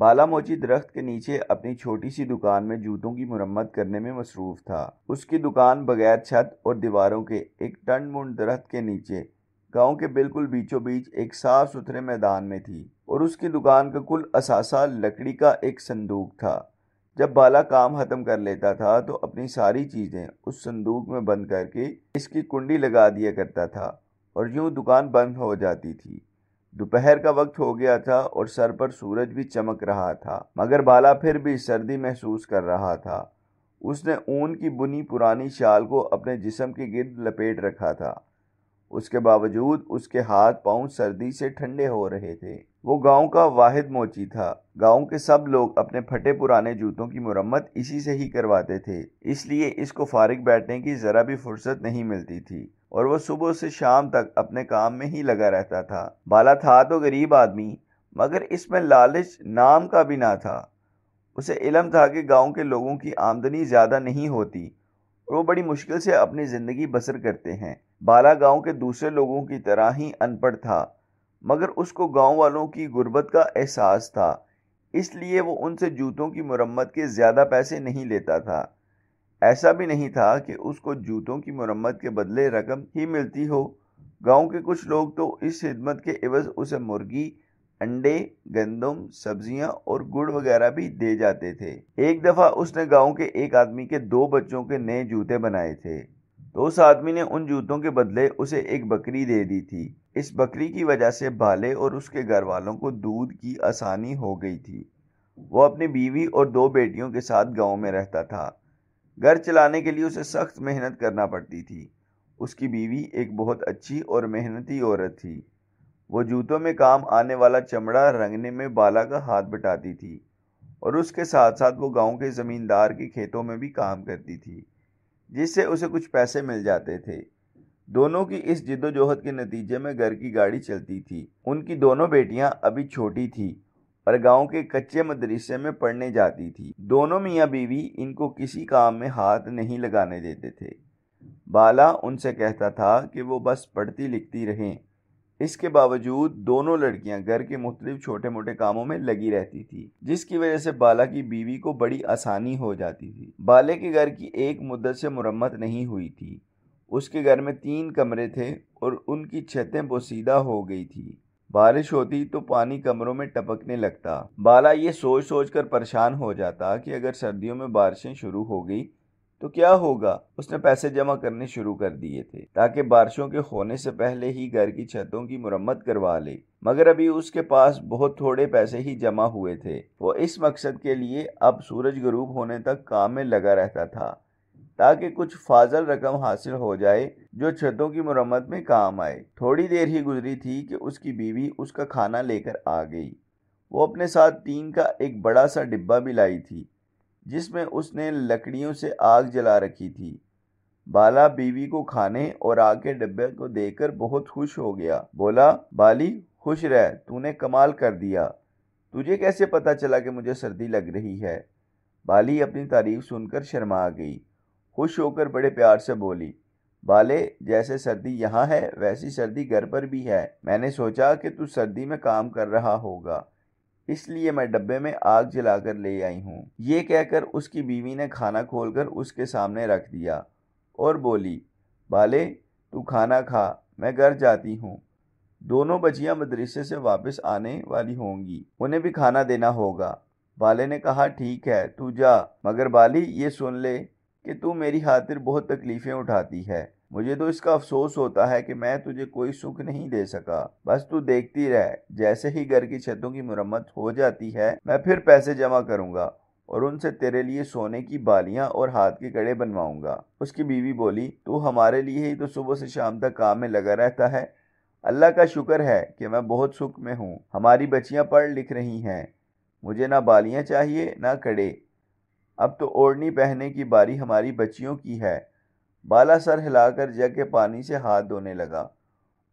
بالا موچی درخت کے نیچے اپنی چھوٹی سی دکان میں جوتوں کی مرمت کرنے میں مصروف تھا۔ اس کی دکان بغیر چھت اور دیواروں کے ایک ٹنڈ منڈ درخت کے نیچے گاؤں کے بالکل بیچوں بیچ ایک صاف ستھرے میدان میں تھی، اور اس کی دکان کا کل اثاثہ لکڑی کا ایک صندوق تھا۔ جب بالا کام ختم کر لیتا تھا تو اپنی ساری چیزیں اس صندوق میں بند کر کے اس کی کنڈی لگا دیا کرتا تھا، اور یوں دکان بند ہو جاتی تھی۔ دوپہر کا وقت ہو گیا تھا اور سر پر سورج بھی چمک رہا تھا، مگر بالا پھر بھی سردی محسوس کر رہا تھا۔ اس نے اون کی بنی پرانی شال کو اپنے جسم کے گرد لپیٹ رکھا تھا۔ اس کے باوجود اس کے ہاتھ پاؤں سردی سے ٹھنڈے ہو رہے تھے۔ وہ گاؤں کا واحد موچی تھا۔ گاؤں کے سب لوگ اپنے پھٹے پرانے جوتوں کی مرمت اسی سے ہی کرواتے تھے، اس لیے اس کو فارغ بیٹھنے کی ذرا بھی فرصت نہیں ملتی تھی، اور وہ صبح سے شام تک اپنے کام میں ہی لگا رہتا تھا۔ بالا تھا تو غریب آدمی، مگر اس میں لالچ نام کا بھی نہ تھا۔ اسے علم تھا کہ گاؤں کے لوگوں کی آمدنی زیادہ نہیں ہوتی اور وہ بڑی مشکل سے اپنی زندگی بسر کرتے ہیں۔ بالا گاؤں کے دوسرے لوگوں کی طرح ہی ان پڑھ تھا، مگر اس کو گاؤں والوں کی غربت کا احساس تھا، اس لیے وہ ان سے جوتوں کی مرمت کے زیادہ پیسے نہیں لیتا تھا۔ ایسا بھی نہیں تھا کہ اس کو جوتوں کی مرمت کے بدلے رقم ہی ملتی ہو۔ گاؤں کے کچھ لوگ تو اس خدمت کے عوض اسے مرغی، انڈے، گندم، سبزیاں اور گڑ وغیرہ بھی دے جاتے تھے۔ ایک دفعہ اس نے گاؤں کے ایک آدمی کے 2 بچوں کے نئے جوتے بنائے تھے، تو اس آدمی نے ان جوتوں کے بدلے اسے ایک بکری دے دی تھی۔ اس بکری کی وجہ سے بالے اور اس کے گھر والوں کو دودھ کی آسانی ہو گئی تھی۔ وہ اپنی بیوی اور 2 بیٹیوں کے ساتھ گاؤں میں رہتا تھا۔ گھر چلانے کے لیے اسے سخت محنت کرنا پڑتی تھی۔ اس کی بیوی ایک بہت اچھی اور محنتی عورت تھی۔ وہ جوتوں میں کام آنے والا چمڑا رنگنے میں بالا کا ہاتھ بٹاتی تھی، اور اس کے ساتھ ساتھ وہ گاؤں کے زمیندار کے کھیتوں میں بھی کام کرتی تھی، جس سے اسے کچھ پیسے مل جاتے تھے۔ دونوں کی اس جد و جہد کے نتیجے میں گھر کی گاڑی چلتی تھی۔ ان کی دونوں بیٹیاں ابھی چھوٹی تھیں اور گاؤں کے کچے مدرسے میں پڑھنے جاتی تھی۔ دونوں میاں بیوی ان کو کسی کام میں ہاتھ نہیں لگانے دیتے تھے۔ بالا ان سے کہتا تھا کہ وہ بس پڑھتی لکھتی رہیں۔ اس کے باوجود دونوں لڑکیاں گھر کے مختلف چھوٹے موٹے کاموں میں لگی رہتی تھی، جس کی وجہ سے بالا کی بیوی کو بڑی آسانی ہو جاتی تھی۔ بالے کے گھر کی ایک مدت سے مرمت نہیں ہوئی تھی۔ اس کے گھر میں 3 کمرے تھے اور ان کی چھتیں بوسیدہ ہو گئی تھی۔ بارش ہوتی تو پانی کمروں میں ٹپکنے لگتا۔ بالا یہ سوچ سوچ کر پریشان ہو جاتا کہ اگر سردیوں میں بارشیں شروع ہو گئی تو کیا ہوگا۔ اس نے پیسے جمع کرنے شروع کر دیے تھے تاکہ بارشوں کے ہونے سے پہلے ہی گھر کی چھتوں کی مرمت کروا لے، مگر ابھی اس کے پاس بہت تھوڑے پیسے ہی جمع ہوئے تھے۔ وہ اس مقصد کے لیے اب سورج غروب ہونے تک کام میں لگا رہتا تھا تاکہ کچھ فاضل رقم حاصل ہو جائے جو چھتوں کی مرمت میں کام آئے۔ تھوڑی دیر ہی گزری تھی کہ اس کی بیوی اس کا کھانا لے کر آ گئی۔ وہ اپنے ساتھ ٹین کا ایک بڑا سا ڈبہ بھی لائی تھی، جس میں اس نے لکڑیوں سے آگ جلا رکھی تھی۔ بالا بیوی کو کھانے اور آگ کے ڈبے کو دیکھ کر بہت خوش ہو گیا۔ بولا، بالی خوش رہ، تو نے کمال کر دیا۔ تجھے کیسے پتا چلا کہ مجھے سردی لگ رہی ہے؟ بالی اپنی تعریف سن کر شرما گئی۔ خوش ہو کر بڑے پیار سے بولی، بالے، جیسے سردی یہاں ہے ویسی سردی گھر پر بھی ہے۔ میں نے سوچا کہ تو سردی میں کام کر رہا ہوگا، اس لیے میں ڈبے میں آگ جلا کر لے آئی ہوں۔ یہ کہہ کر اس کی بیوی نے کھانا کھول کر اس کے سامنے رکھ دیا اور بولی، بالے، تو کھانا کھا، میں گھر جاتی ہوں۔ دونوں بچیاں مدرسے سے واپس آنے والی ہوں گی، انہیں بھی کھانا دینا ہوگا۔ بالے نے کہا، ٹھیک ہے، تو جا، مگر بالی یہ سن لے کہ تو میری خاطر بہت تکلیفیں اٹھاتی ہے۔ مجھے تو اس کا افسوس ہوتا ہے کہ میں تجھے کوئی سکھ نہیں دے سکا۔ بس تو دیکھتی رہ، جیسے ہی گھر کی چھتوں کی مرمت ہو جاتی ہے میں پھر پیسے جمع کروں گا اور ان سے تیرے لیے سونے کی بالیاں اور ہاتھ کے کڑے بنواؤں گا۔ اس کی بیوی بولی، تو ہمارے لیے ہی تو صبح سے شام تک کام میں لگا رہتا ہے۔ اللہ کا شکر ہے کہ میں بہت سکھ میں ہوں۔ ہماری بچیاں پڑھ لکھ رہی ہیں، مجھے نہ بالیاں چاہیے نہ کڑے۔ اب تو اوڑھنی پہننے کی باری ہماری بچیوں کی ہے۔ بالا سر ہلا کر جگ کے پانی سے ہاتھ دھونے لگا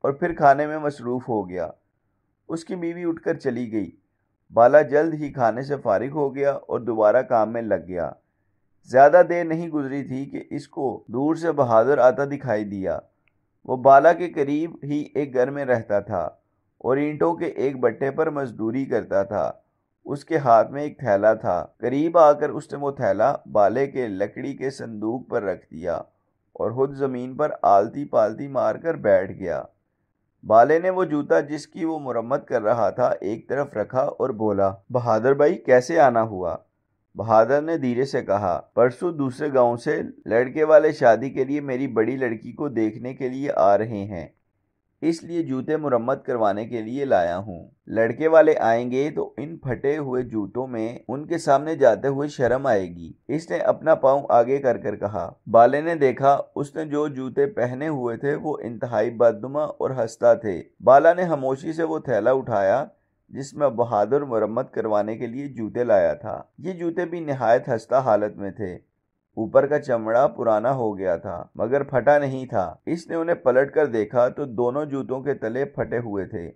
اور پھر کھانے میں مصروف ہو گیا۔ اس کی بیوی اٹھ کر چلی گئی۔ بالا جلد ہی کھانے سے فارغ ہو گیا اور دوبارہ کام میں لگ گیا۔ زیادہ دیر نہیں گزری تھی کہ اس کو دور سے بہادر آتا دکھائی دیا۔ وہ بالا کے قریب ہی ایک گھر میں رہتا تھا اور اینٹوں کے ایک بٹے پر مزدوری کرتا تھا۔ اس کے ہاتھ میں ایک تھیلا تھا۔ قریب آ کر اس نے وہ تھیلا بالے کے لکڑی کے صندوق پر رکھ دیا اور خود زمین پر آلتی پالتی مار کر بیٹھ گیا۔ بالے نے وہ جوتا جس کی وہ مرمت کر رہا تھا ایک طرف رکھا اور بولا، بہادر بھائی کیسے آنا ہوا؟ بہادر نے دھیرے سے کہا، پرسوں دوسرے گاؤں سے لڑکے والے شادی کے لیے میری بڑی لڑکی کو دیکھنے کے لیے آ رہے ہیں، اس لیے جوتے مرمت کروانے کے لیے لایا ہوں۔ لڑکے والے آئیں گے تو ان پھٹے ہوئے جوتوں میں ان کے سامنے جاتے ہوئے شرم آئے گی۔ اس نے اپنا پاؤں آگے کر کر کہا۔ بالے نے دیکھا اس نے جو جوتے پہنے ہوئے تھے وہ انتہائی بدنما اور خستہ تھے۔ بالا نے خاموشی سے وہ تھیلا اٹھایا جس میں بہادر مرمت کروانے کے لیے جوتے لایا تھا۔ یہ جوتے بھی نہایت خستہ حالت میں تھے۔ اوپر کا چمڑا پرانا ہو گیا تھا مگر پھٹا نہیں تھا۔ اس نے انہیں پلٹ کر دیکھا تو دونوں جوتوں کے تلے پھٹے ہوئے تھے۔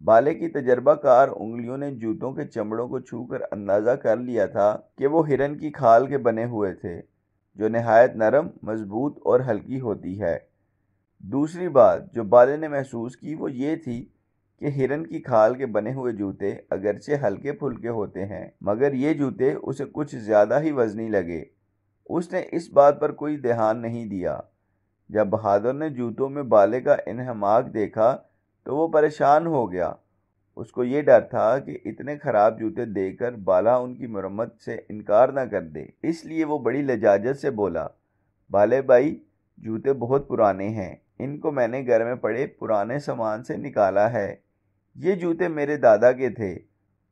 بالے کی تجربہ کار انگلیوں نے جوتوں کے چمڑوں کو چھو کر اندازہ کر لیا تھا کہ وہ ہرن کی کھال کے بنے ہوئے تھے جو نہایت نرم، مضبوط اور ہلکی ہوتی ہے۔ دوسری بات جو بالے نے محسوس کی وہ یہ تھی کہ ہرن کی کھال کے بنے ہوئے جوتے اگرچہ ہلکے پھلکے ہوتے ہیں مگر یہ جوتے اسے کچھ زیادہ ہی وزنی لگے۔ اس نے اس بات پر کوئی دھیان نہیں دیا۔ جب بہادر نے جوتوں میں بالے کا انہماک دیکھا تو وہ پریشان ہو گیا۔ اس کو یہ ڈر تھا کہ اتنے خراب جوتے دے کر بالا ان کی مرمت سے انکار نہ کر دے، اس لیے وہ بڑی لجاجت سے بولا، بالے بھائی جوتے بہت پرانے ہیں، ان کو میں نے گھر میں پڑے پرانے سامان سے نکالا ہے۔ یہ جوتے میرے دادا کے تھے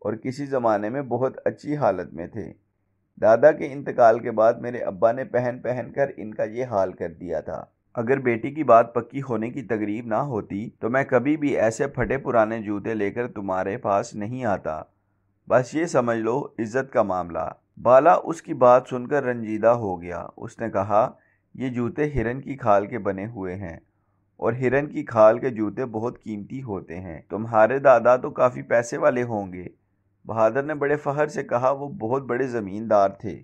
اور کسی زمانے میں بہت اچھی حالت میں تھے۔ دادا کے انتقال کے بعد میرے ابا نے پہن پہن کر ان کا یہ حال کر دیا تھا۔ اگر بیٹی کی بات پکی ہونے کی تقریب نہ ہوتی تو میں کبھی بھی ایسے پھٹے پرانے جوتے لے کر تمہارے پاس نہیں آتا۔ بس یہ سمجھ لو عزت کا معاملہ۔ بالا اس کی بات سن کر رنجیدہ ہو گیا۔ اس نے کہا، یہ جوتے ہرن کی کھال کے بنے ہوئے ہیں اور ہرن کی کھال کے جوتے بہت قیمتی ہوتے ہیں۔ تمہارے دادا تو کافی پیسے والے ہوں گے۔ بہادر نے بڑے فخر سے کہا، وہ بہت بڑے زمیندار تھے۔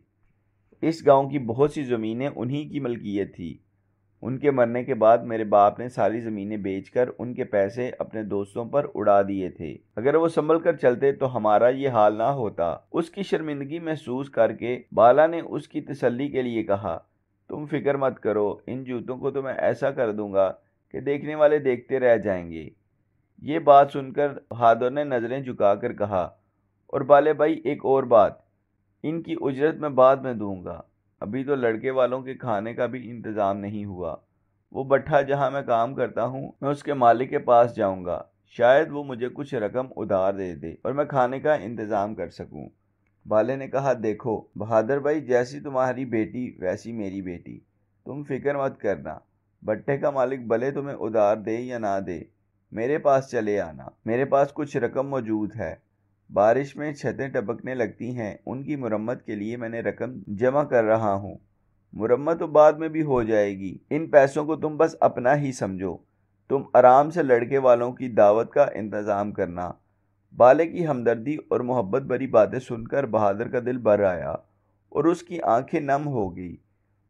اس گاؤں کی بہت سی زمینیں انہی کی ملکیت تھی۔ ان کے مرنے کے بعد میرے باپ نے ساری زمینیں بیچ کر ان کے پیسے اپنے دوستوں پر اڑا دیے تھے۔ اگر وہ سنبھل کر چلتے تو ہمارا یہ حال نہ ہوتا۔ اس کی شرمندگی محسوس کر کے بالا نے اس کی تسلی کے لیے کہا، تم فکر مت کرو، ان جوتوں کو تو میں ایسا کر دوں گا کہ دیکھنے والے دیکھتے رہ جائیں گے۔ یہ بات سن کر بہادر نے نظریں جھکا کر کہا، اور بالے بھائی ایک اور بات، ان کی اجرت میں بعد میں دوں گا، ابھی تو لڑکے والوں کے کھانے کا بھی انتظام نہیں ہوا۔ وہ بٹھا جہاں میں کام کرتا ہوں میں اس کے مالک کے پاس جاؤں گا، شاید وہ مجھے کچھ رقم ادھار دے دے اور میں کھانے کا انتظام کر سکوں۔ بالے نے کہا، دیکھو بہادر بھائی، جیسی تمہاری بیٹی ویسی میری بیٹی، تم فکر مت کرنا، بٹھے کا مالک بھلے تمہیں ادھار دے یا نہ دے، میرے پاس چلے آنا، میرے پاس کچھ رقم موجود ہے۔ بارش میں چھتیں ٹپکنے لگتی ہیں، ان کی مرمت کے لیے میں نے رقم جمع کر رہا ہوں، مرمت تو بعد میں بھی ہو جائے گی، ان پیسوں کو تم بس اپنا ہی سمجھو، تم آرام سے لڑکے والوں کی دعوت کا انتظام کرنا۔ بالے کی ہمدردی اور محبت بھری باتیں سن کر بہادر کا دل بھر آیا اور اس کی آنکھیں نم ہو گئی۔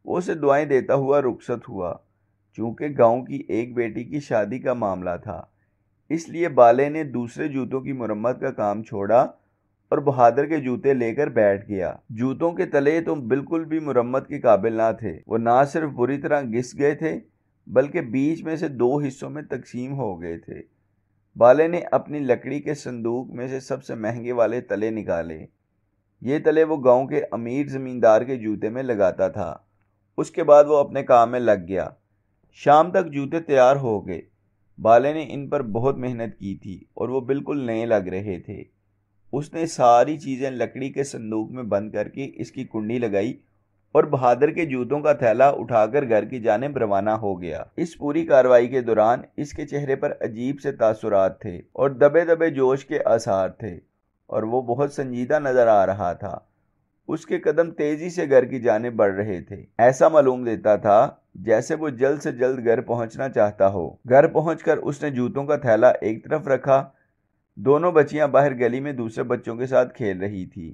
وہ اسے دعائیں دیتا ہوا رخصت ہوا۔ چونکہ گاؤں کی ایک بیٹی کی شادی کا معاملہ تھا، اس لیے بالے نے دوسرے جوتوں کی مرمت کا کام چھوڑا اور بہادر کے جوتے لے کر بیٹھ گیا۔ جوتوں کے تلے تو بالکل بھی مرمت کے قابل نہ تھے، وہ نہ صرف بری طرح گھس گئے تھے بلکہ بیچ میں سے 2 حصوں میں تقسیم ہو گئے تھے۔ بالے نے اپنی لکڑی کے صندوق میں سے سب سے مہنگے والے تلے نکالے۔ یہ تلے وہ گاؤں کے امیر زمیندار کے جوتے میں لگاتا تھا۔ اس کے بعد وہ اپنے کام میں لگ گیا۔ شام تک جوتے تیار ہو گئے۔ بالے نے ان پر بہت محنت کی تھی اور وہ بالکل نئے لگ رہے تھے۔ اس نے ساری چیزیں لکڑی کے صندوق میں بند کر کے اس کی کنڈی لگائی اور بہادر کے جوتوں کا تھیلا اٹھا کر گھر کی جانب روانہ ہو گیا۔ اس پوری کارروائی کے دوران اس کے چہرے پر عجیب سے تاثرات تھے اور دبے دبے جوش کے آثار تھے اور وہ بہت سنجیدہ نظر آ رہا تھا۔ اس کے قدم تیزی سے گھر کی جانب بڑھ رہے تھے۔ ایسا معلوم دیتا تھا جیسے وہ جلد سے جلد گھر پہنچنا چاہتا ہو۔ گھر پہنچ کر اس نے جوتوں کا تھیلا ایک طرف رکھا۔ دونوں بچیاں باہر گلی میں دوسرے بچوں کے ساتھ کھیل رہی تھی۔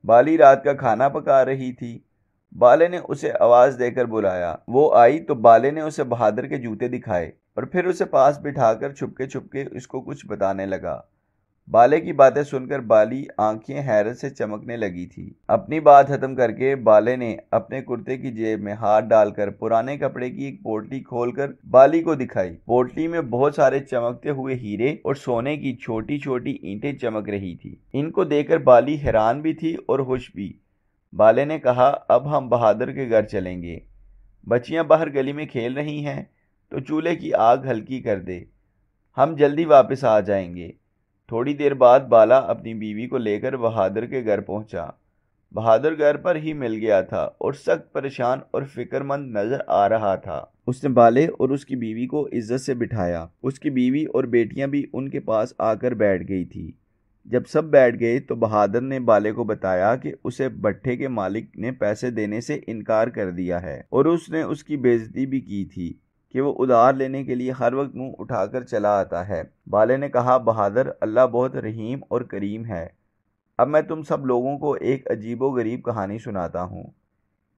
بالی رات کا کھانا پکا رہی تھی۔ بالے نے اسے آواز دے کر بلایا۔ وہ آئی تو بالے نے اسے بہادر کے جوتے دکھائے اور پھر اسے پاس بٹھا کر چھپکے چھپکے اس کو کچھ بتانے لگا۔ بالے کی باتیں سن کر بالی آنکھیں حیرت سے چمکنے لگی تھی۔ اپنی بات ختم کر کے بالے نے اپنے کرتے کی جیب میں ہاتھ ڈال کر پرانے کپڑے کی ایک پوٹلی کھول کر بالی کو دکھائی۔ پوٹلی میں بہت سارے چمکتے ہوئے ہیرے اور سونے کی چھوٹی چھوٹی اینٹیں چمک رہی تھی۔ ان کو دیکھ کر بالی حیران بھی تھی اور خوش بھی۔ بالے نے کہا، اب ہم بہادر کے گھر چلیں گے۔ بچیاں باہر گلی میں کھیل رہی ہیں تو چولہے کی آگ ہلکی کر دے، ہم جلدی واپس آ جائیں گے۔ تھوڑی دیر بعد بالا اپنی بیوی کو لے کر بہادر کے گھر پہنچا۔ بہادر گھر پر ہی مل گیا تھا اور سخت پریشان اور فکر مند نظر آ رہا تھا۔ اس نے بالے اور اس کی بیوی کو عزت سے بٹھایا۔ اس کی بیوی اور بیٹیاں بھی ان کے پاس آ کر بیٹھ گئی تھی۔ جب سب بیٹھ گئے تو بہادر نے بالے کو بتایا کہ اسے بھٹے کے مالک نے پیسے دینے سے انکار کر دیا ہے اور اس نے اس کی بے عزتی بھی کی تھی کہ وہ ادھار لینے کے لیے ہر وقت منہ اٹھا کر چلا آتا ہے۔ بالے نے کہا، بہادر، اللہ بہت رحیم اور کریم ہے۔ اب میں تم سب لوگوں کو ایک عجیب و غریب کہانی سناتا ہوں۔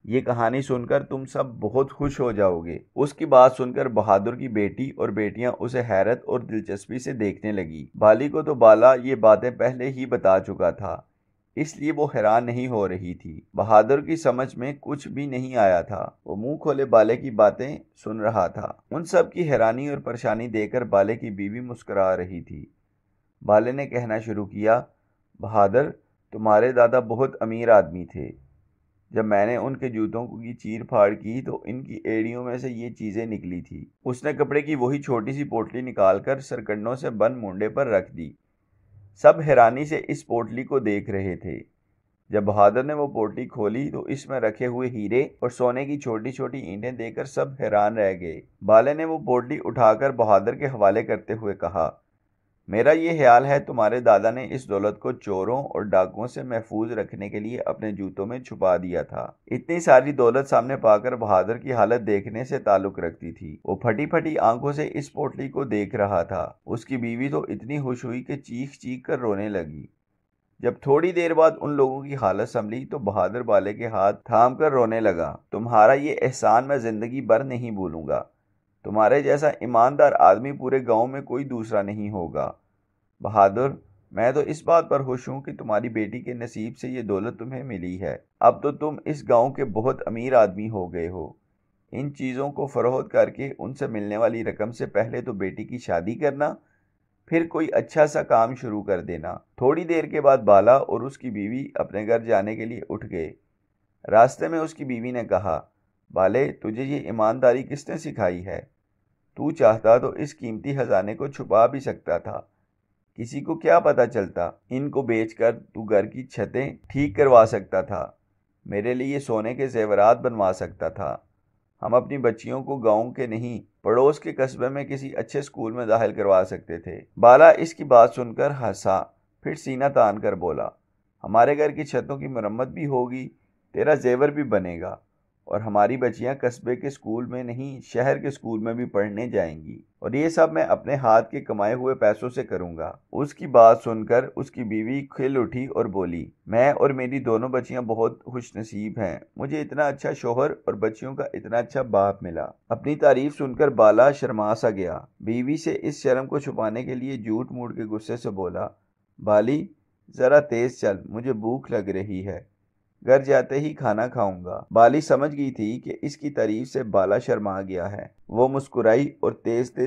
یہ کہانی سن کر تم سب بہت خوش ہو جاؤ گے۔ اس کی بات سن کر بہادر کی بیٹی اور بیٹیاں اسے حیرت اور دلچسپی سے دیکھنے لگی۔ بالی کو تو بالا یہ باتیں پہلے ہی بتا چکا تھا، اس لیے وہ حیران نہیں ہو رہی تھی۔ بہادر کی سمجھ میں کچھ بھی نہیں آیا تھا، وہ منہ کھولے بالے کی باتیں سن رہا تھا۔ ان سب کی حیرانی اور پریشانی دیکھ کر بالے کی بیوی مسکرا رہی تھی۔ بالے نے کہنا شروع کیا، بہادر، تمہارے دادا بہت امیر آدمی تھے۔ جب میں نے ان کے جوتوں کی چیر پھاڑ کی تو ان کی ایڑیوں میں سے یہ چیزیں نکلی تھی۔ اس نے کپڑے کی وہی چھوٹی سی پوٹلی نکال کر سرکنڈوں سے بند مونڈے پر رکھ دی۔ سب حیرانی سے اس پوٹلی کو دیکھ رہے تھے۔ جب بہادر نے وہ پوٹلی کھولی تو اس میں رکھے ہوئے ہیرے اور سونے کی چھوٹی چھوٹی اینٹیں دیکھ کر سب حیران رہ گئے۔ بالے نے وہ پوٹلی اٹھا کر بہادر کے حوالے کرتے ہوئے کہا، میرا یہ خیال ہے تمہارے دادا نے اس دولت کو چوروں اور ڈاکوؤں سے محفوظ رکھنے کے لیے اپنے جوتوں میں چھپا دیا تھا۔ اتنی ساری دولت سامنے پا کر بہادر کی حالت دیکھنے سے تعلق رکھتی تھی۔ وہ پھٹی پھٹی آنکھوں سے اس پوٹلی کو دیکھ رہا تھا۔ اس کی بیوی تو اتنی خوش ہوئی کہ چیخ چیخ کر رونے لگی۔ جب تھوڑی دیر بعد ان لوگوں کی حالت سنبھلی تو بہادر بالے کے ہاتھ تھام کر رونے لگا۔ تمہارا یہ احسان میں زندگی بھر نہیں بھولوں گا۔ تمہارے جیسا ایماندار آدمی پورے گاؤں میں کوئی دوسرا نہیں ہوگا۔ بہادر، میں تو اس بات پر خوش ہوں کہ تمہاری بیٹی کے نصیب سے یہ دولت تمہیں ملی ہے۔ اب تو تم اس گاؤں کے بہت امیر آدمی ہو گئے ہو۔ ان چیزوں کو فروخت کر کے ان سے ملنے والی رقم سے پہلے تو بیٹی کی شادی کرنا، پھر کوئی اچھا سا کام شروع کر دینا۔ تھوڑی دیر کے بعد بالا اور اس کی بیوی اپنے گھر جانے کے لیے اٹھ گئے۔ راستے میں اس کی بیوی نے کہا، بالے، تجھے یہ ایمانداری کس نے سکھائی ہے؟ تو چاہتا تو اس قیمتی خزانے کو چھپا بھی سکتا تھا، کسی کو کیا پتا چلتا۔ ان کو بیچ کر تو گھر کی چھتیں ٹھیک کروا سکتا تھا، میرے لیے سونے کے زیورات بنوا سکتا تھا۔ ہم اپنی بچیوں کو گاؤں کے نہیں، پڑوس کے قصبے میں کسی اچھے اسکول میں داخل کروا سکتے تھے۔ بالا اس کی بات سن کر ہنسا، پھر سینہ تان کر بولا، ہمارے گھر کی چھتوں کی مرمت بھی ہوگی، تیرا زیور بھی بنے گا، اور ہماری بچیاں قصبے کے اسکول میں نہیں، شہر کے اسکول میں بھی پڑھنے جائیں گی، اور یہ سب میں اپنے ہاتھ کے کمائے ہوئے پیسوں سے کروں گا۔ اس کی بات سن کر اس کی بیوی کھل اٹھی اور بولی، میں اور میری دونوں بچیاں بہت خوش نصیب ہیں، مجھے اتنا اچھا شوہر اور بچیوں کا اتنا اچھا باپ ملا۔ اپنی تعریف سن کر بالا شرما سا گیا۔ بیوی سے اس شرم کو چھپانے کے لیے جھوٹ موٹ کے غصے سے بولا، بالی، ذرا تیز چل، مجھے بھوک لگ رہی ہے، گھر جاتے ہی کھانا کھاؤں گا۔ بالی سمجھ گئی تھی کہ اس کی تعریف سے بالا شرما گیا ہے۔ وہ مسکرائی اور تیز تیز